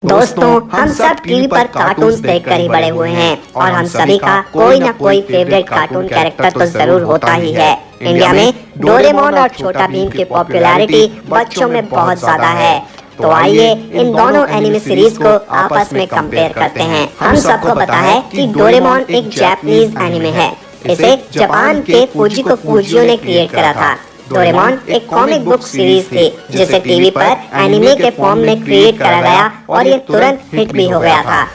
दोस्तों, हम सब टीवी पर कार्टून्स देखकर ही बड़े हुए हैं और हम सभी का कोई ना कोई फेवरेट कार्टून कैरेक्टर तो जरूर होता ही है। इंडिया में डोरेमोन और छोटा भीम की पॉपुलैरिटी बच्चों में बहुत ज्यादा है। तो आइए इन दोनों एनिमे सीरीज को आपस में कंपेयर करते हैं। हम सबको पता है कि डोरेमोन एक जापानीज एनिमे है। इसे जापान के फुजिको फुजियो ने क्रिएट करा था। डोरेमोन एक कॉमिक बुक सीरीज थी जिसे टीवी पर एनिमे के फॉर्म में क्रिएट करा गया और ये तुरंत हिट भी हो गया था।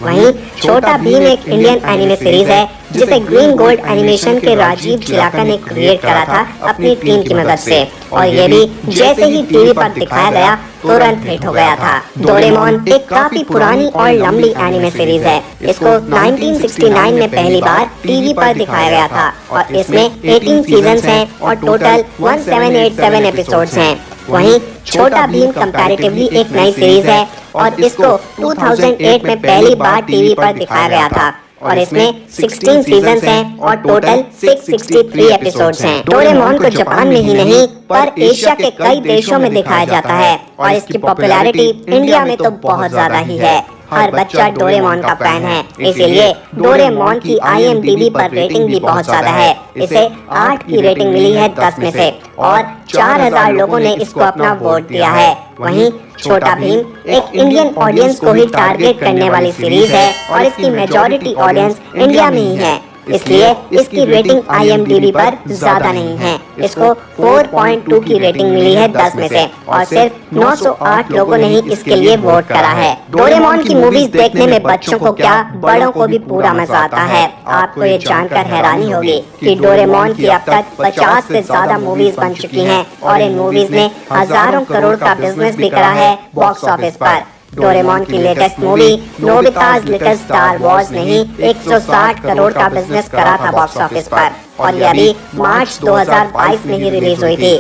वहीं छोटा भीम एक इंडियन एनिमे सीरीज है जिसे ग्रीन गोल्ड एनिमेशन के राजीव चिलाका ने क्रिएट करा था अपनी टीम की मदद से, और ये भी जैसे ही टीवी पर दिखाया गया तुरंत हिट हो गया था। डोरेमोन एक काफी पुरानी और लंबी एनिमे सीरीज है। इसको 1969 में पहली बार टीवी पर दिखाया गया था और इसमें 18 सीजन्स हैं और टोटल 1787 एपिसोड्स हैं। वहीं छोटा भीम कंपैरेटिवली एक नई सीरीज है और इसको 2008 में पहली बार टीवी पर दिखाया गया था और इसमें 16 सीजन्स हैं और टोटल 663 एपिसोड्स हैं। डोरेमोन को जापान में ही नहीं पर एशिया के कई देशों में दिखाया जाता है और इसकी पॉपुलैरिटी इंडिया में तो बहुत ज्यादा ही है। हर बच्चा डोरेमोन का फैन है, इसीलिए डोरेमोन की IMDb पर रेटिंग भी बहुत ज्यादा है। इसे 8 की रेटिंग मिली है 10 में से और 4000 लोगों ने इसको अपना वोट दिया है। वहीं छोटा भीम एक इंडियन ऑडियंस को ही टारगेट करने वाली सीरीज है और इसकी मेजॉरिटी ऑडियंस इंडिया में ही है, इसलिए इसकी रेटिंग IMDb पर ज्यादा नहीं है। इसको 4.2 की रेटिंग मिली है 10 में से और सिर्फ 908 लोगों ने ही इसके लिए वोट करा है। डोरेमोन की मूवीज देखने में बच्चों को क्या बड़ों को भी पूरा मजा आता है। आपको ये जानकर हैरानी होगी कि डोरेमोन की अब तक 50 से ज्यादा मूवीज बन चुकी हैं और इन मूवीज ने हजारों करोड़ का बिजनेस भी करा है बॉक्स ऑफिस पर। डोरेमोन की लेटेस्ट मूवी नोबिता's लिटिल स्टार वॉर्स ने ही 160 करोड़ का बिजनेस करा था बॉक्स ऑफिस पर और यह भी मार्च 2022 में ही रिलीज हुई थी।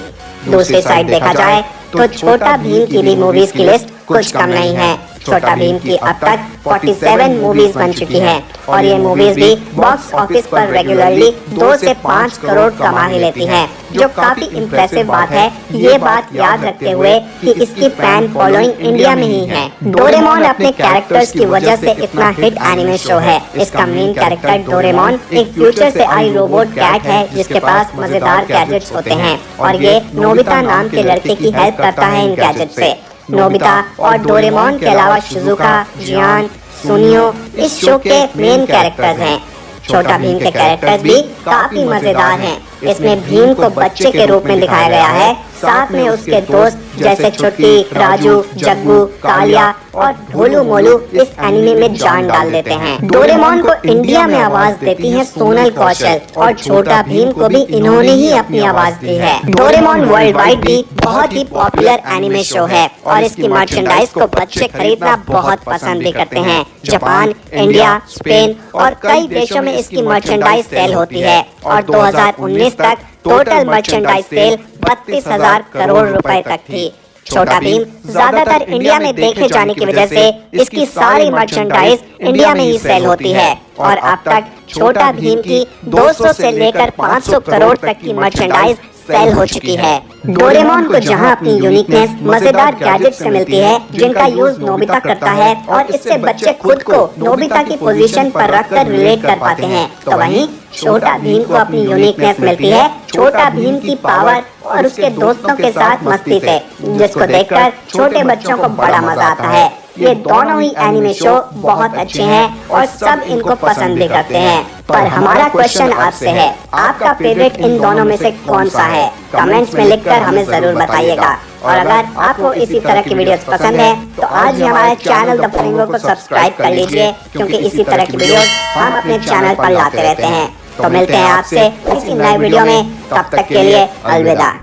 दूसरी साइड देखा जाए तो छोटा भीम की भी मूवीज की लिस्ट कुछ कम नहीं है। छोटा भीम की अब तक 47 मूवीज बन चुकी हैं और ये मूवीज भी बॉक्स ऑफिस पर रेगुलरली 2 से 5 करोड़ कमा ही लेती हैं, जो काफी इम्प्रेसिव बात है। ये बात याद रखते हुए कि इसकी फैन फॉलोइंग इंडिया में ही है। डोरेमोन अपने कैरेक्टर्स की वजह से इतना हिट एनिमे शो है। इसका मेन कैरेक्टर डोरेमोन एक फ्यूचर से आई रोबोट कैट है जिसके पास मजेदार गैजेट्स होते हैं और ये नोबिता नाम के लड़के की हेल्प करता है इन गैजेट से। नोबिता और डोरेमोन के अलावा शिजुका, जियान, सुनियो इस शो के मेन कैरेक्टर्स हैं। छोटा भीम के कैरेक्टर्स भी काफी मजेदार हैं। इसमें भीम को बच्चे के रूप में दिखाया गया है, साथ में उसके दोस्त जैसे छुट्टी, राजू, जग्गू, कालिया और ढोलू मोलू इस एनिमे में जान डाल देते हैं। डोरेमोन को इंडिया में आवाज देती है सोनल कौशल और छोटा भीम को भी इन्होंने ही अपनी आवाज दी है। डोरेमोन वर्ल्ड वाइड भी बहुत ही पॉपुलर एनिमे शो है और इसकी मर्चेंडाइज को बच्चे खरीदना बहुत पसंद भी करते हैं। जापान, इंडिया, स्पेन और कई देशों में इसकी मर्चेंडाइज सेल होती है और 2019 तक टोटल मर्चेंडाइज सेल 32,000 करोड़ रुपए तक थी। छोटा भीम ज्यादातर इंडिया में देखे जाने की वजह से इसकी सारी मर्चेंडाइज इंडिया में ही सेल होती है और अब तक छोटा भीम की 200 से लेकर 500 करोड़ तक की मर्चेंडाइज सेल हो चुकी है। डोरेमोन को जहां अपनी यूनिकनेस मजेदार गैजेट से मिलती है जिनका यूज नोबिता करता है और इससे बच्चे खुद को नोबिता की पोजीशन पर रखकर रिलेट कर पाते हैं, तो वहीं छोटा भीम को अपनी यूनिकनेस मिलती है छोटा भीम की पावर और उसके दोस्तों के साथ मस्ती से, जिसको देखकर छोटे बच्चों को बड़ा मजा आता है। ये दोनों ही एनिमे शो बहुत अच्छे हैं और सब इनको पसंद भी करते हैं। पर हमारा क्वेश्चन आपसे है, आपका फेवरेट इन दोनों में से कौन सा है? कमेंट्स में लिखकर हमें जरूर बताइएगा। और अगर आपको इसी तरह की वीडियोस पसंद है तो आज ही हमारे चैनल द फ्लेमिंगो को सब्सक्राइब कर लीजिए, क्योंकि इसी तरह की वीडियोस हम अपने चैनल पर लाते रहते हैं। तो मिलते हैं आपसे किसी नए वीडियो में, तब तक के लिए अलविदा।